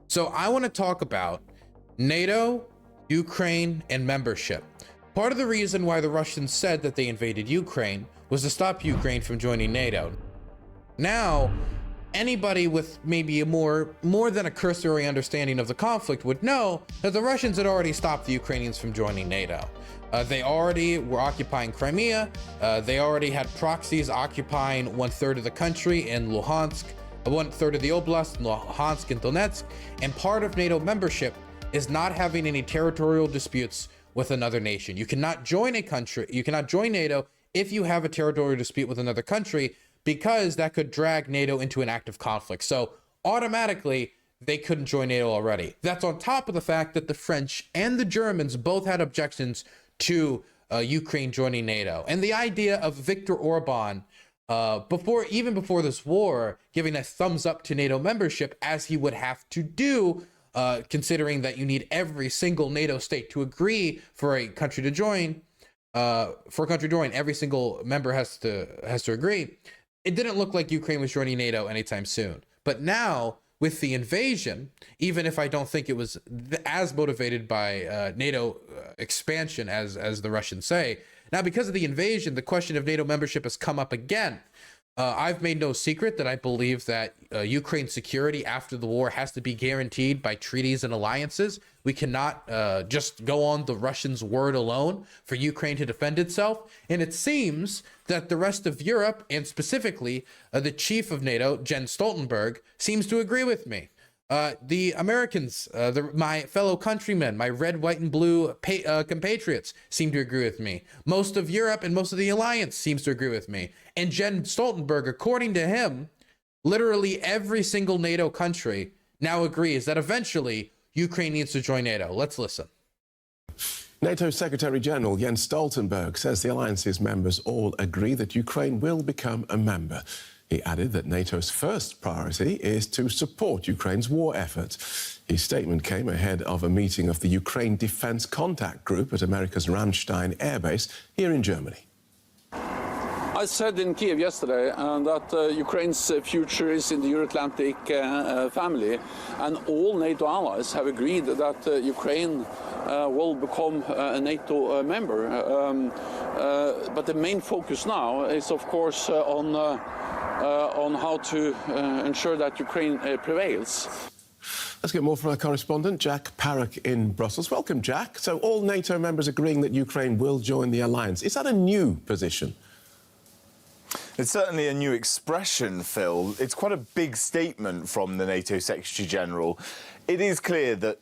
So I want to talk about NATO, Ukraine, and membership. Part of the reason why the Russians said that they invaded Ukraine was to stop Ukraine from joining NATO. Now, anybody with maybe a more than a cursory understanding of the conflict would know that the Russians had already stopped the Ukrainians from joining NATO. They already were occupying Crimea. They already had proxies occupying 1/3 of the country in Luhansk, 1/3 of the oblast, Luhansk and Donetsk. And part of NATO membership is not having any territorial disputes with another nation. You cannot join a country, you cannot join NATO if you have a territorial dispute with another country, because that could drag NATO into an active conflict. So automatically, they couldn't join NATO already. That's on top of the fact that the French and the Germans both had objections to Ukraine joining NATO. And the idea of Viktor Orban, even before this war, giving a thumbs up to NATO membership, as he would have to do, considering that you need every single NATO state to agree for a country to join. Every single member has to agree. It didn't look like Ukraine was joining NATO anytime soon. But now, with the invasion, even if I don't think it was as motivated by NATO expansion as the Russians say, now because of the invasion, the question of NATO membership has come up again. I've made no secret that I believe that Ukraine's security after the war has to be guaranteed by treaties and alliances. We cannot just go on the Russians' word alone for Ukraine to defend itself. And it seems that the rest of Europe, and specifically the chief of NATO, Jens Stoltenberg, seems to agree with me. The Americans, my fellow countrymen, my red, white, and blue compatriots seem to agree with me. Most of Europe and most of the alliance seems to agree with me. And Jens Stoltenberg, according to him, literally every single NATO country now agrees that eventually Ukraine needs to join NATO. Let's listen. NATO Secretary General Jens Stoltenberg says the alliance's members all agree that Ukraine will become a member. He added that NATO's first priority is to support Ukraine's war effort. His statement came ahead of a meeting of the Ukraine Defense Contact Group at America's Ramstein Air Base here in Germany. I said in Kiev yesterday that Ukraine's future is in the Euro-Atlantic family, and all NATO allies have agreed that Ukraine will become a NATO member. But the main focus now is, of course, on how to ensure that Ukraine prevails. Let's get more from our correspondent, Jack Parrock in Brussels. Welcome, Jack. So all NATO members agreeing that Ukraine will join the alliance. Is that a new position? It's certainly a new expression, Phil. It's quite a big statement from the NATO Secretary-General. It is clear that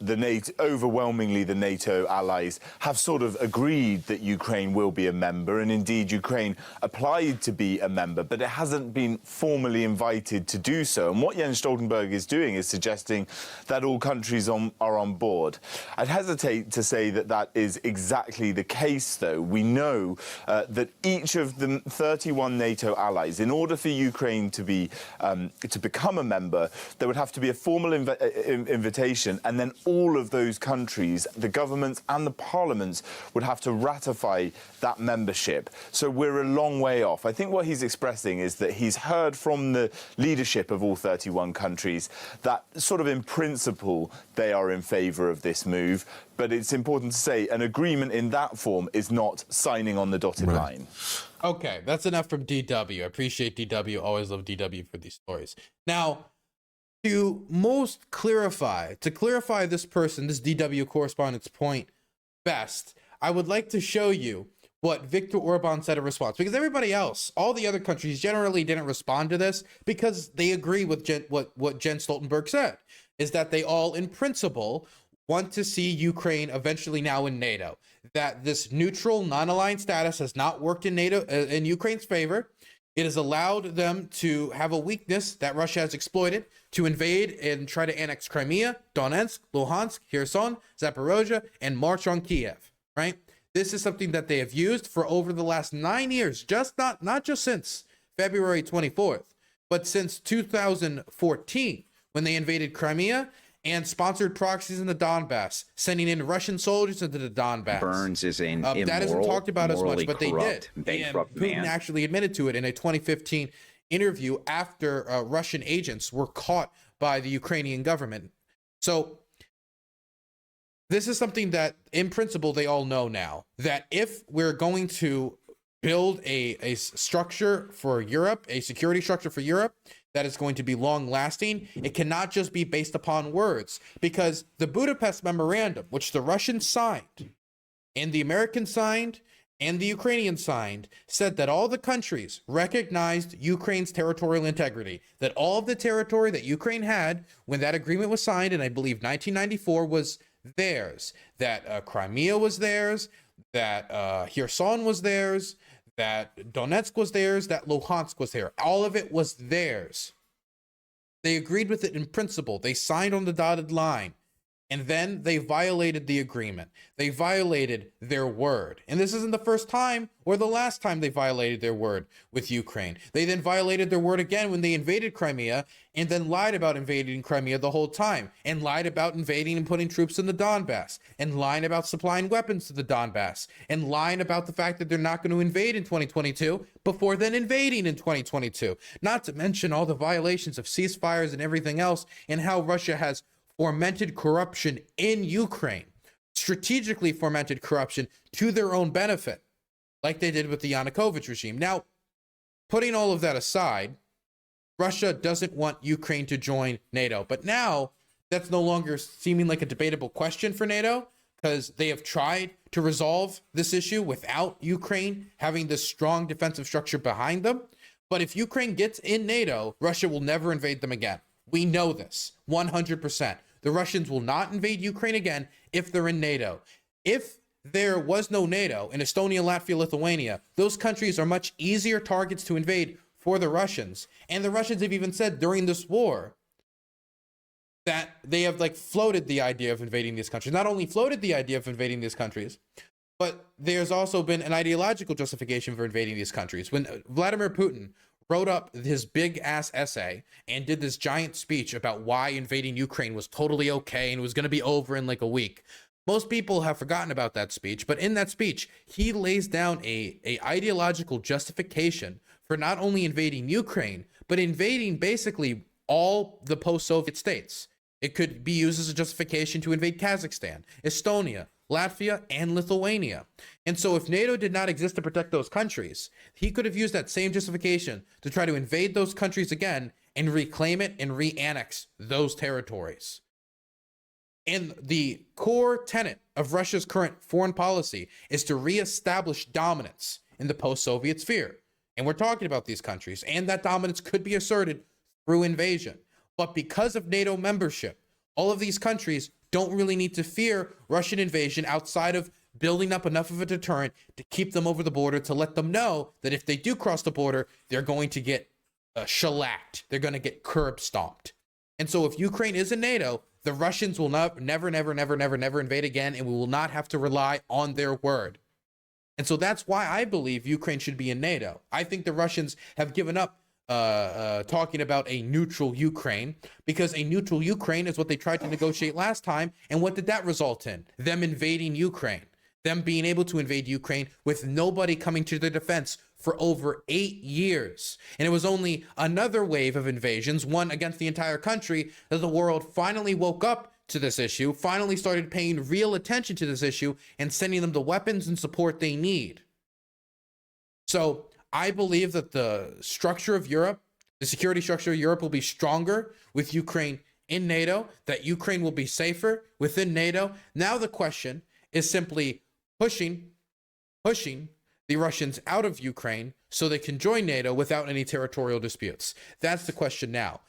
overwhelmingly the NATO allies have sort of agreed that Ukraine will be a member, and indeed Ukraine applied to be a member, but it hasn't been formally invited to do so. And what Jens Stoltenberg is doing is suggesting that all countries are on board. I'd hesitate to say that that is exactly the case, though. We know that each of the 31 NATO allies, in order for Ukraine to become a member, there would have to be a formal invitation, and then all of those countries, the governments and the parliaments, would have to ratify that membership. So we're a long way off. I think what he's expressing is that he's heard from the leadership of all 31 countries that sort of in principle they are in favour of this move. But it's important to say an agreement in that form is not signing on the dotted line. Okay, that's enough from DW. I appreciate DW. Always love DW for these stories. Now, to clarify this DW correspondent's point best, I would like to show you what Viktor Orban said in response, because everybody else, all the other countries generally didn't respond to this because they agree with what Jens Stoltenberg said, is that they all in principle want to see Ukraine eventually now in NATO, that this neutral non-aligned status has not worked in NATO in Ukraine's favor. It has allowed them to have a weakness that Russia has exploited to invade and try to annex Crimea, Donetsk, Luhansk, Kherson, Zaporozhye, and march on Kiev, right? This is something that they have used for over the last 9 years, not just since February 24th, but since 2014, when they invaded Crimea and sponsored proxies in the Donbass, sending in Russian soldiers into the Donbass. Burns is an immoral, that isn't talked about as much, but they corrupt, did. bankrupt And Putin man. actually admitted to it in a 2015 interview after Russian agents were caught by the Ukrainian government. So this is something that in principle they all know now, that if we're going to build a structure for Europe, a security structure for Europe that is going to be long lasting, it cannot just be based upon words, because the Budapest Memorandum, which the Russians signed and the Americans signed and the Ukrainians signed, said that all the countries recognized Ukraine's territorial integrity, that all of the territory that Ukraine had when that agreement was signed, and I believe 1994, was theirs, that Crimea was theirs, that Kherson was theirs, that Donetsk was theirs, that Luhansk was there. All of it was theirs. They agreed with it in principle. They signed on the dotted line. And then they violated the agreement. They violated their word. And this isn't the first time or the last time they violated their word with Ukraine. They then violated their word again when they invaded Crimea, and then lied about invading Crimea the whole time, and lied about invading and putting troops in the Donbass, and lying about supplying weapons to the Donbass, and lying about the fact that they're not going to invade in 2022 before then invading in 2022. Not to mention all the violations of ceasefires and everything else, and how Russia has fomented corruption in Ukraine, strategically fomented corruption to their own benefit, like they did with the Yanukovych regime. Now, putting all of that aside, Russia doesn't want Ukraine to join NATO, but now that's no longer seeming like a debatable question for NATO, because they have tried to resolve this issue without Ukraine having this strong defensive structure behind them. But if Ukraine gets in NATO, Russia will never invade them again. We know this 100%. The Russians will not invade Ukraine again if they're in NATO. If there was no NATO in Estonia, Latvia, Lithuania, those countries are much easier targets to invade for the Russians. And the Russians have even said during this war that they have floated the idea of invading these countries. Not only floated the idea of invading these countries, but there's also been an ideological justification for invading these countries. When Vladimir Putin wrote up his big ass essay and did this giant speech about why invading Ukraine was totally okay and was going to be over in like a week, most people have forgotten about that speech. But in that speech, he lays down a ideological justification for not only invading Ukraine, but invading basically all the post-Soviet states. It could be used as a justification to invade Kazakhstan, Estonia, Latvia, and Lithuania. And so if NATO did not exist to protect those countries, he could have used that same justification to try to invade those countries again and reclaim it and re-annex those territories. And the core tenet of Russia's current foreign policy is to reestablish dominance in the post-Soviet sphere. And we're talking about these countries, and that dominance could be asserted through invasion. But because of NATO membership, all of these countries don't really need to fear Russian invasion outside of building up enough of a deterrent to keep them over the border, to let them know that if they do cross the border, they're going to get shellacked. They're going to get curb stomped. And so if Ukraine is in NATO, the Russians will never invade again, and we will not have to rely on their word. And so that's why I believe Ukraine should be in NATO. I think the Russians have given up talking about a neutral Ukraine, because a neutral Ukraine is what they tried to negotiate last time. And what did that result in? Them invading Ukraine, them being able to invade Ukraine with nobody coming to their defense for over 8 years. And it was only another wave of invasions, one against the entire country, that the world finally woke up to this issue, finally started paying real attention to this issue and sending them the weapons and support they need. So I believe that the structure of Europe, the security structure of Europe, will be stronger with Ukraine in NATO, that Ukraine will be safer within NATO. Now the question is simply pushing the Russians out of Ukraine so they can join NATO without any territorial disputes. That's the question now.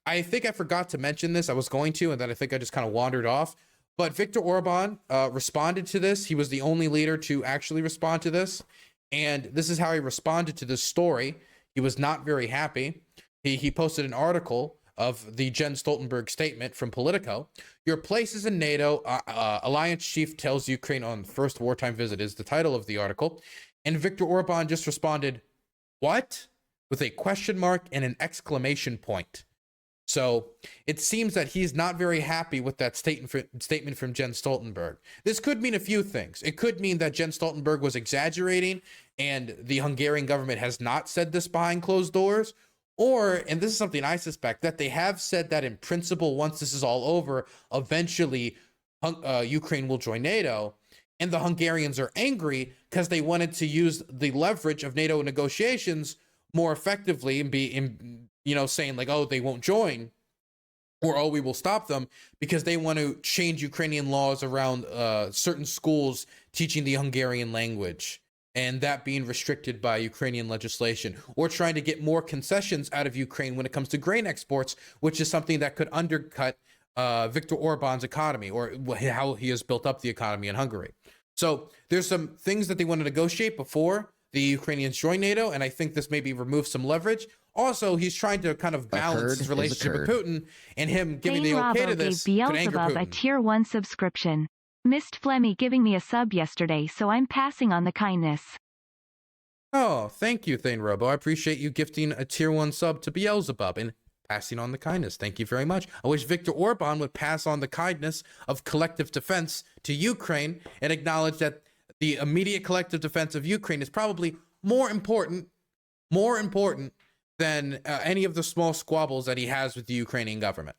I think I forgot to mention this. I was going to, and then I think I just kind of wandered off. But Viktor Orban responded to this. He was the only leader to actually respond to this. And this is how he responded to this story. He was not very happy. He posted an article of the Jens Stoltenberg statement from Politico. Your place is in NATO. Alliance chief tells Ukraine on first wartime visit is the title of the article. And Viktor Orban just responded, "What?" with a question mark and an exclamation point. So it seems that he's not very happy with that statement from Jens Stoltenberg. This could mean a few things. It could mean that Jens Stoltenberg was exaggerating and the Hungarian government has not said this behind closed doors. Or, and this is something I suspect, that they have said that in principle, once this is all over, eventually Ukraine will join NATO. And the Hungarians are angry because they wanted to use the leverage of NATO negotiations more effectively and saying like, oh, they won't join, or oh, we will stop them, because they want to change Ukrainian laws around certain schools teaching the Hungarian language, and that being restricted by Ukrainian legislation, or trying to get more concessions out of Ukraine when it comes to grain exports, which is something that could undercut Viktor Orban's economy, or how he has built up the economy in Hungary. So there's some things that they want to negotiate before the Ukrainians join NATO, and I think this maybe removes some leverage. Also, he's trying to kind of balance his relationship with Putin, and him giving the okay to this could anger Putin. A tier 1 subscription. Missed Flemmy giving me a sub yesterday, so I'm passing on the kindness. Oh, thank you, Thane Robo. I appreciate you gifting a tier 1 sub to Beelzebub and passing on the kindness. Thank you very much. I wish Viktor Orban would pass on the kindness of collective defense to Ukraine and acknowledge that the immediate collective defense of Ukraine is probably more important than any of the small squabbles that he has with the Ukrainian government.